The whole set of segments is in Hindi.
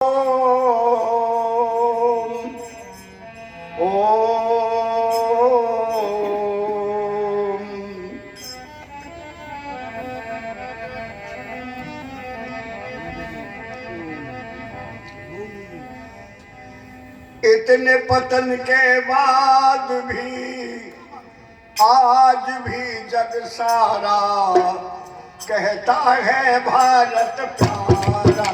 इतने पतन के बाद भी आज भी जग सारा कहता है भारत प्यारा।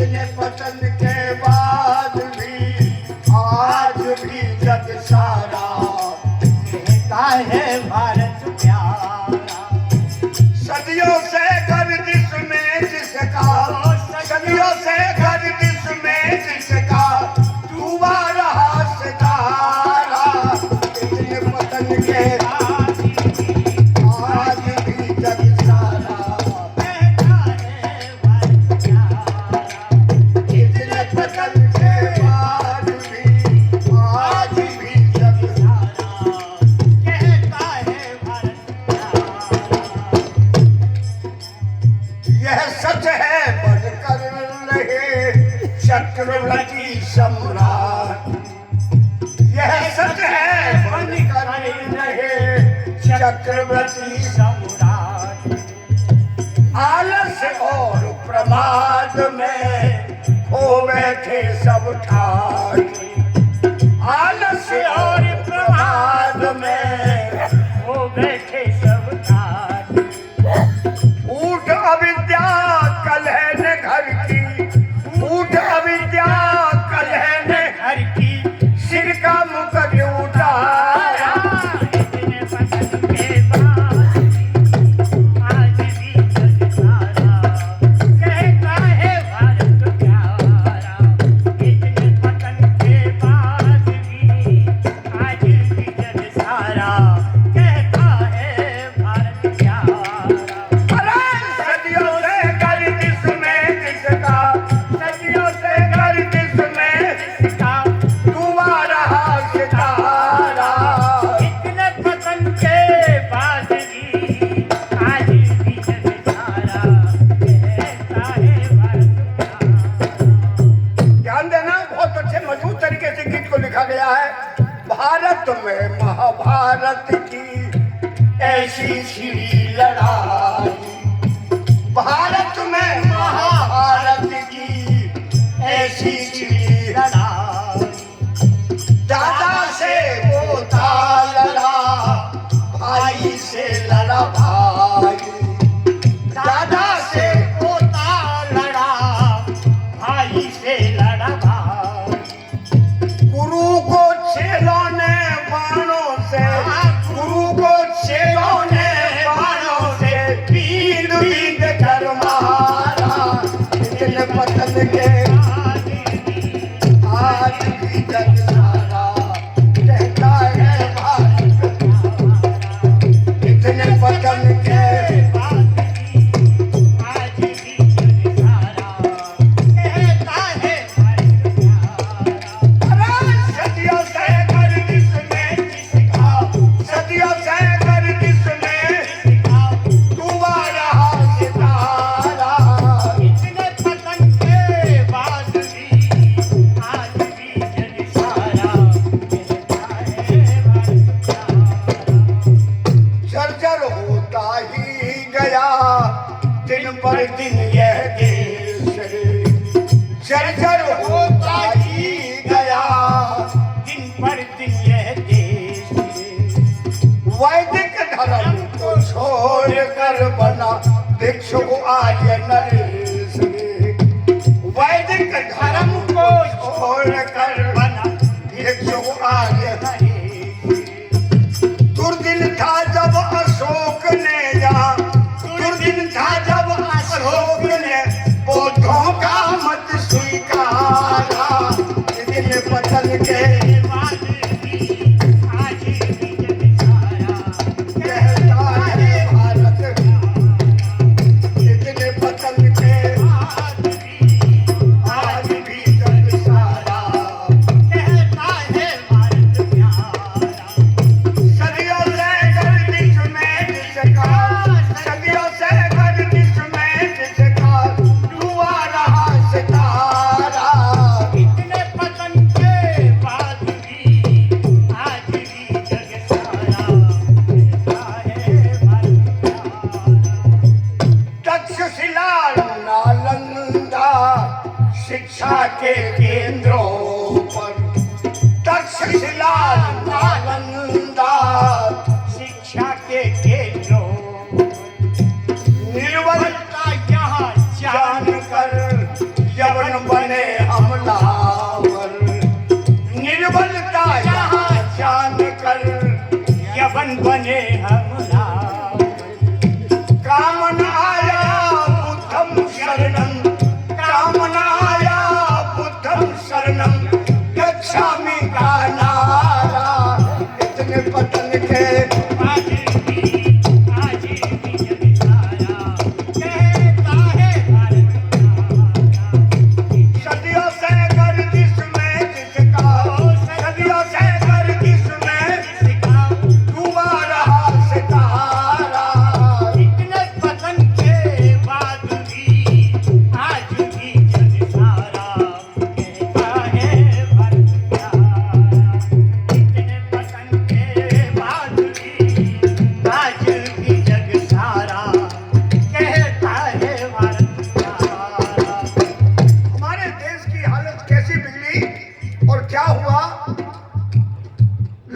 इतने पतन के बाद भी आज भी जग सारा कहता है भारत प्यारा। सदियों से गर्दिश में जिसका, सदियों से गर्दिश में जिसका डूबा रहा सितारा। इतने पतन के आज भी जग सारा कहता है भारत प्यारा। इतने पतन के बाद भी आज भी जग सारा कहता है भारत प्यारा। यह सच है बनकर रहे चक्रवर्ती सम्राट। यह सच है बनकर रहे चक्रवर्ती सम्राट। आलस्य और प्रमाद में हो बैठे सब ठाठ। आलस्य और प्रमाद में हो बैठे सब ठाठ। ऊठ अविद्या कलह ने घर की, ऊठ अविद्या कलह ने घर की सिर का मुकुट उतारा। इतने पतन के बाद आज भी जग सारा कहता है भारत प्यारा। इतने पतन के बाद भी आज भी जग सारा कहता है भारत प्यारा। सदियों से गर्दिश में जिसका, सदियों से गर्दिश में जिसका डूबा रहा सितारा। इतने पतन के बाद भी आज भी जग सारा कहता है भारत प्यारा। ध्यान देना, बहुत अच्छे मजबूत तरीके से गीत को लिखा गया है। भारत में महाभारत की ऐसी छिड़ी लड़ाई, भारत में महाभारत की ऐसी छिड़ी लड़ाई। दादा से पोता लड़ा, भाई से लड़ा भाई। दादा से पोता लड़ा, भाई से लड़ा भाई। गुरु को चेलों ने बाणों से, गुरु को चेलों ने बाणों से बींद बींद कर मारा। इतने पतन के आज भी जग सारा कहता है भारत प्यारा। इतने पतन के आज भी जग सारा कहता है भारत प्यारा। सदियों से गर्दिश में जिसका, सदियों से गर्दिश में जिसका डूबा रहा सितारा। इतने पतन के बाद भी आज भी जग सारा कहता है भारत प्यारा। जर्जर होता ही गया दिन पर दिन यह देश रे। जर्जर होता ही गया दिन पर दिन यह देश रे। वैदिक धर्म को छोड़कर बना भिक्षु आर्य नरेश रे। वैदिक धर्म को छोड़कर बना भिक्षु आर्य नरेश रे। दुर्दिन था जब अशोक ने यहाँ, दुर्दिन था जब अशोक ने बौद्धों का मत स्वीकारा। इतने पतन के बाद भी आज भी जग सारा कहता है भारत प्यारा। इतने पतन के शिक्षा के केंद्रों पर तक्षशिला नालंदा शिक्षा के केंद्रों निर्बलता यहाँ जानकर यवन बने हमलावर निर्बलता यहाँ जानकर यवन बने हमलावर कामनाया बुद्धम शरणम कामनाया बुद्धम शरणम गच्छामि का नारा इतने पतन के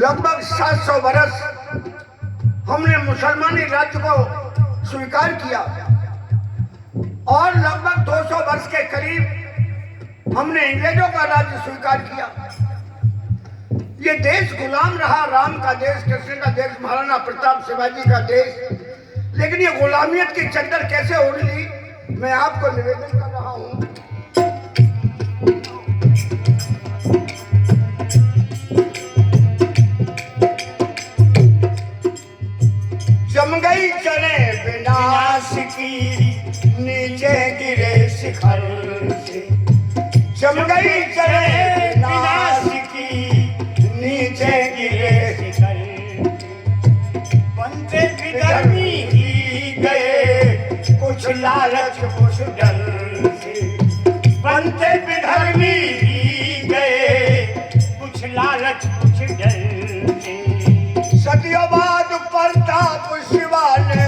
लगभग 700 वर्ष हमने मुसलमानी राज्य को स्वीकार किया और लगभग 200 वर्ष के करीब हमने अंग्रेजों का राज्य स्वीकार किया। ये देश गुलाम रहा, राम का देश, कृष्ण का देश, महाराणा प्रताप शिवाजी का देश। लेकिन ये गुलामियत की चद्दर कैसे ओढ़ ली, मैं आपको निवेदन कर रहा हूं। जम गई चले विनाश की नीचे गिरे शिखर से जम गई चले विनाश की नीचे गिरे शिखर बनते विधर्मी ही गए कुछ लालच कुछ डर से बनते विधर्मी ही गए कुछ लालच कुछ डर से सदियों बाद प्रताप शिवा ने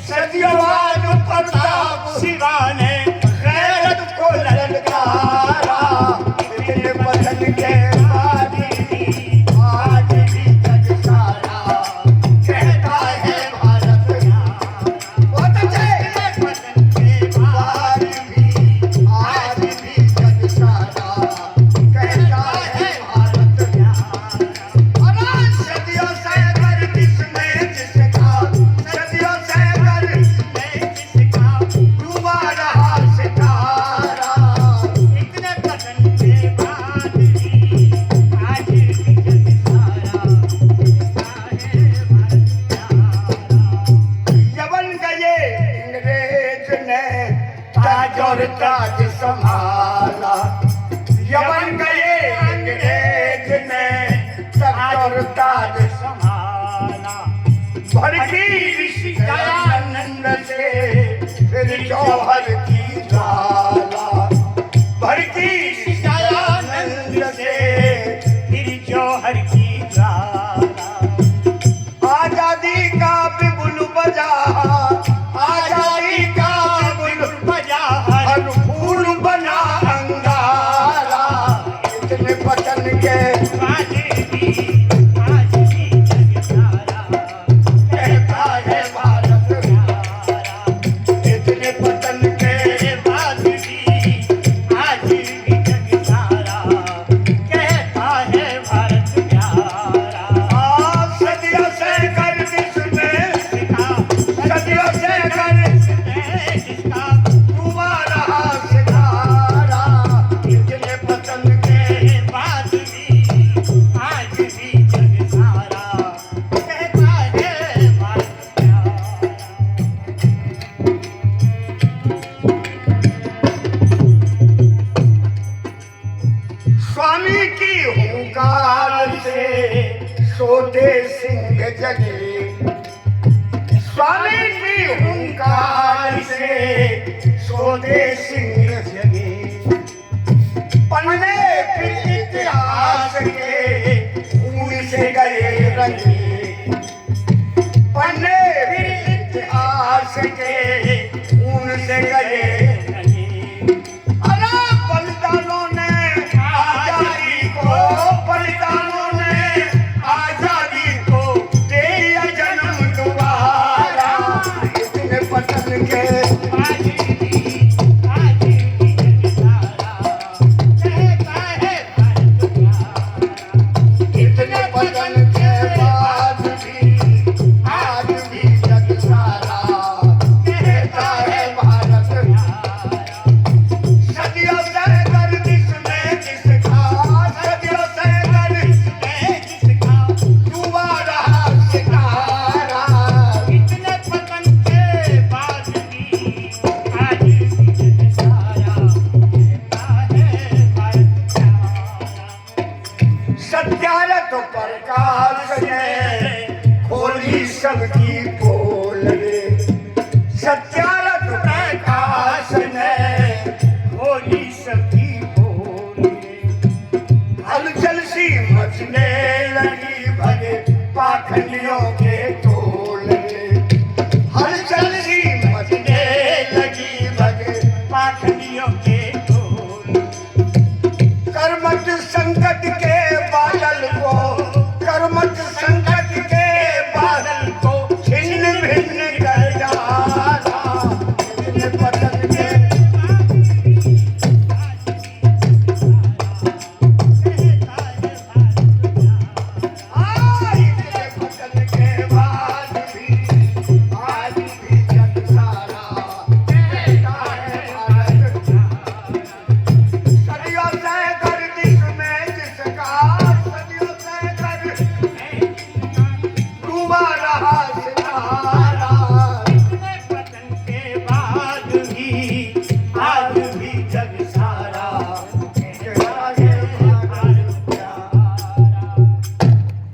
सदियों बाद प्रताप शिवा ने गैरत को ललकारा इतने बदल के बाद भी आज भी जग सारा कहता है भारत बहुत अच्छे बदल के बाद भी आज भी जग सारा कहता है भारत और सदियों से ताज संभाला यवन गए अंग्रेज ने ताज और ताज संभाला भड़की ऋषि दयानंद से फिर जौहर की ज्वाला भड़की ऋषि दयानंद से फिर जौहर की ज्वाला आजादी का बिगुल बजा आजादी का बिगुल बजा फूल बना अंगारा इतने पतन के आज भी जग सारा कहता है भारत प्यारा इतने पतन के बाद भी आज भी जग सारा कहता है भारत प्यारा सदियों से कर जिसने सिखा सदियों से कर जिसका डूबा रहा सितारा इतने पतन के बाद भी आज भी जग सारा कहता है भारत प्यारा। स्वामी की हुंकार से सोते सिंह जगे स्वामी की हुंकार से सोते सिंह जगे पन्ने फिर इतिहास के खून से गए रंगे पन्ने फिर इतिहास के खून से गए रंगे अरे बलिदान तो प्रकाश ने खोली सबकी पोल रे। सत्या